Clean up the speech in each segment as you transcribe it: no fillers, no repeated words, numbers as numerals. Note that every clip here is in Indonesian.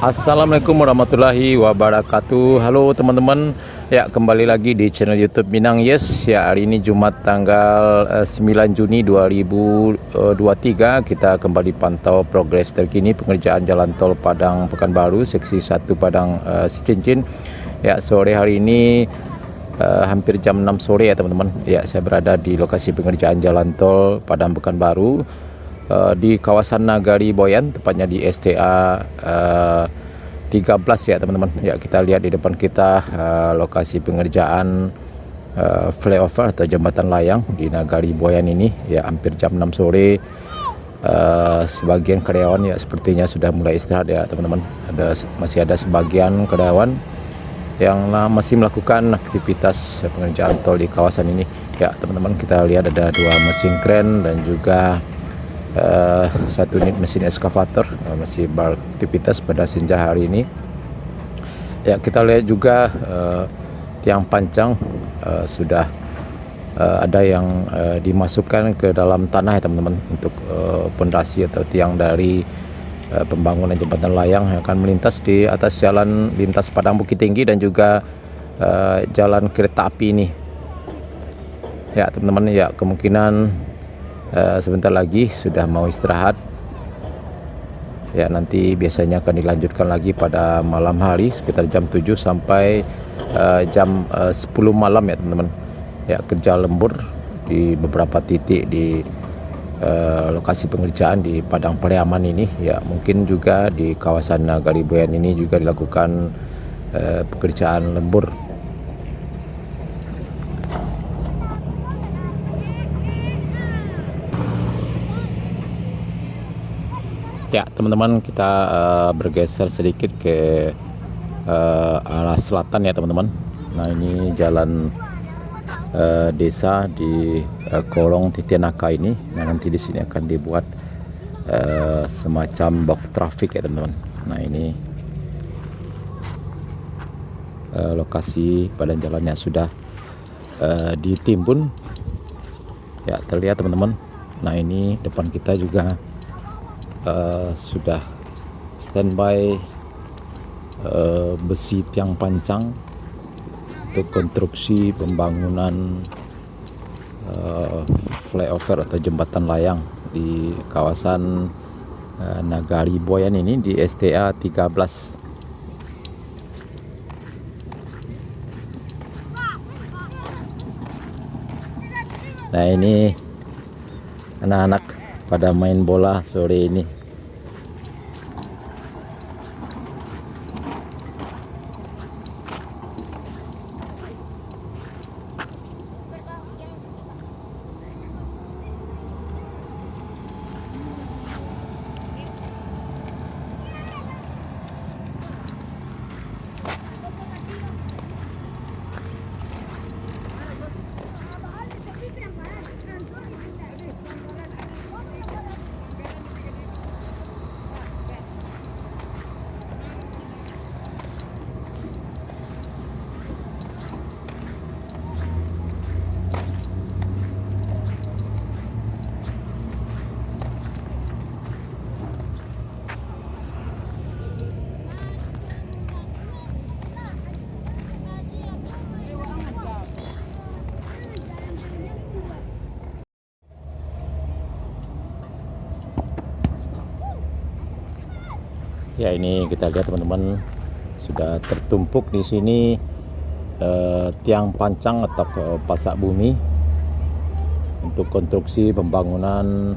Assalamualaikum warahmatullahi wabarakatuh. Halo teman-teman. Ya, kembali lagi di channel YouTube Minang Yes. Ya, hari ini Jumat tanggal 9 Juni 2023 kita kembali pantau progres terkini pengerjaan jalan tol Padang Pekanbaru seksi 1 Padang Sicincin. Ya, sore hari ini hampir jam 6 sore ya teman-teman. Ya, saya berada di lokasi pengerjaan jalan tol Padang Pekanbaru di kawasan Nagari Boyan, tepatnya di STA 13 ya teman-teman. Ya, kita lihat di depan kita lokasi pengerjaan flyover atau jembatan layang di Nagari Boyan ini. Ya, hampir jam 6 sore. Sebagian karyawan ya sepertinya sudah mulai istirahat ya teman-teman. Masih ada sebagian karyawan yang masih melakukan aktivitas pengerjaan tol di kawasan ini. Ya teman-teman, kita lihat ada 2 mesin kren dan juga 1 unit mesin eskavator masih beraktivitas pada senja hari ini. Ya, kita lihat juga tiang pancang sudah ada yang dimasukkan ke dalam tanah ya teman-teman, untuk pondasi atau tiang dari pembangunan jembatan layang yang akan melintas di atas jalan lintas Padang Bukit Tinggi dan juga jalan kereta api ini. Ya teman-teman, ya kemungkinan sebentar lagi sudah mau istirahat. Ya, nanti biasanya akan dilanjutkan lagi pada malam hari sekitar jam 7 sampai jam 10 malam ya teman-teman. Ya, kerja lembur di beberapa titik di lokasi pengerjaan di Padang Pariaman ini. Ya, mungkin juga di kawasan Nagari Boyan ini juga dilakukan pekerjaan lembur. Ya teman-teman, kita bergeser sedikit ke arah selatan ya teman-teman. Nah, ini jalan desa di Kolong Titianaka ini. Nah, nanti di sini akan dibuat semacam box traffic ya teman-teman. Nah, ini lokasi badan jalan yang sudah ditimbun ya, terlihat teman-teman. Nah, ini depan kita juga sudah standby besi tiang pancang untuk konstruksi pembangunan flyover atau jembatan layang di kawasan Nagari Boyan ini di STA 13. Nah, ini anak-anak pada main bola sore ini. Ya, ini kita lihat teman-teman, sudah tertumpuk di sini tiang pancang atau pasak bumi untuk konstruksi pembangunan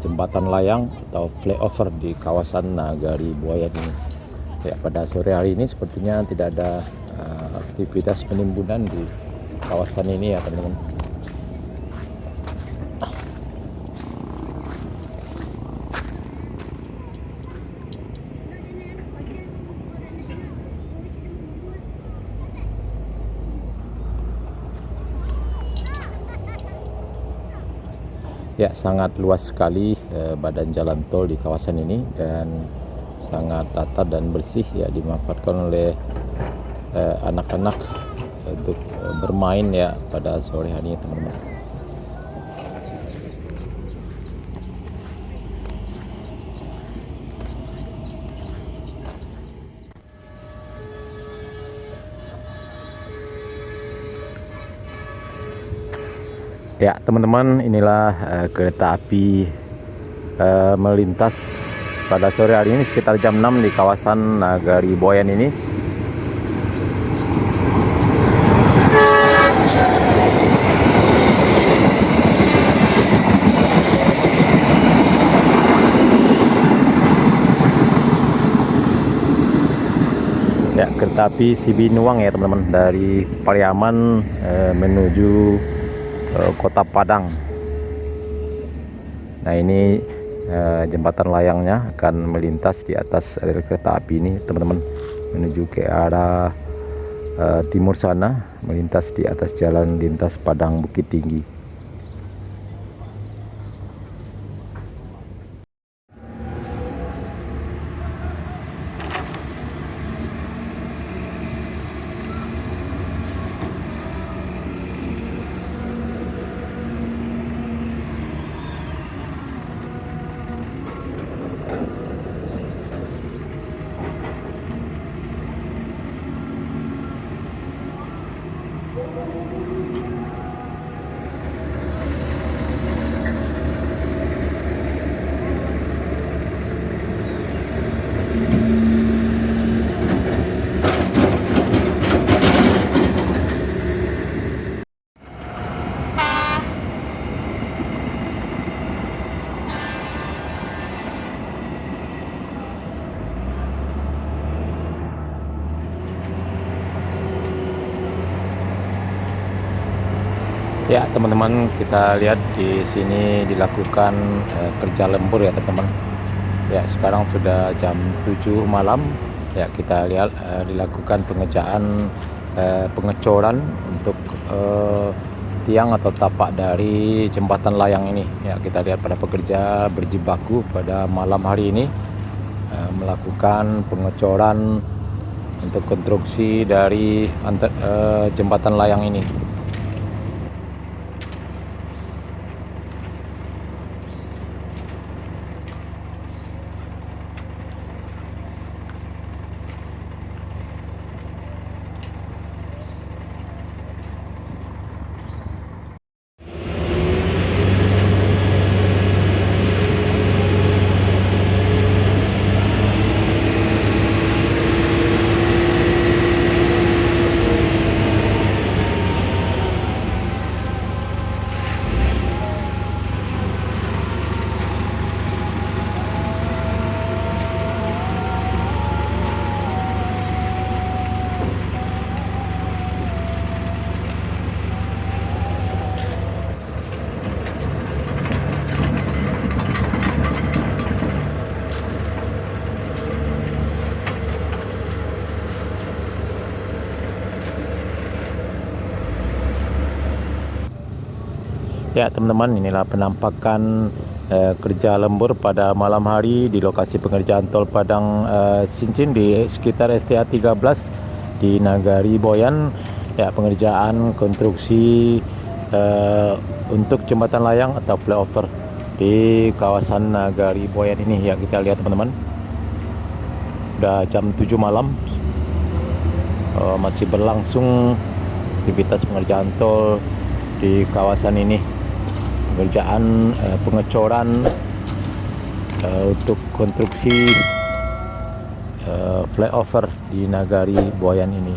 jembatan layang atau flyover di kawasan Nagari Boyan ini. Ya, pada sore hari ini sepertinya tidak ada aktivitas penimbunan di kawasan ini ya teman-teman. Ya, sangat luas sekali badan jalan tol di kawasan ini dan sangat rata dan bersih ya, dimanfaatkan oleh anak-anak untuk bermain ya pada sore hari ini teman-teman. Ya teman-teman, inilah kereta api melintas pada sore hari ini sekitar jam 6 di kawasan Nagari Boyan ini. Ya, kereta api Sibinuang ya teman-teman, dari Pariaman menuju Kota Padang. Nah ini jembatan layangnya akan melintas di atas rel kereta api ini teman-teman, menuju ke arah timur sana, melintas di atas jalan lintas Padang Bukit Tinggi. Ya teman-teman, kita lihat di sini dilakukan kerja lembur ya teman-teman. Ya sekarang sudah jam 7 malam. Ya kita lihat dilakukan pengerjaan pengecoran untuk tiang atau tapak dari jembatan layang ini. Ya kita lihat pada pekerja berjibaku pada malam hari ini melakukan pengecoran untuk konstruksi dari jembatan layang ini. Ya teman-teman, inilah penampakan kerja lembur pada malam hari di lokasi pengerjaan tol Padang Cincin di sekitar STA 13 di Nagari Boyan. Ya, pengerjaan konstruksi untuk jembatan layang atau flyover di kawasan Nagari Boyan ini. Ya kita lihat teman-teman, udah jam 7 malam, masih berlangsung aktivitas pengerjaan tol di kawasan ini. Pengerjaan pengecoran untuk konstruksi flyover di Nagari Boyan ini.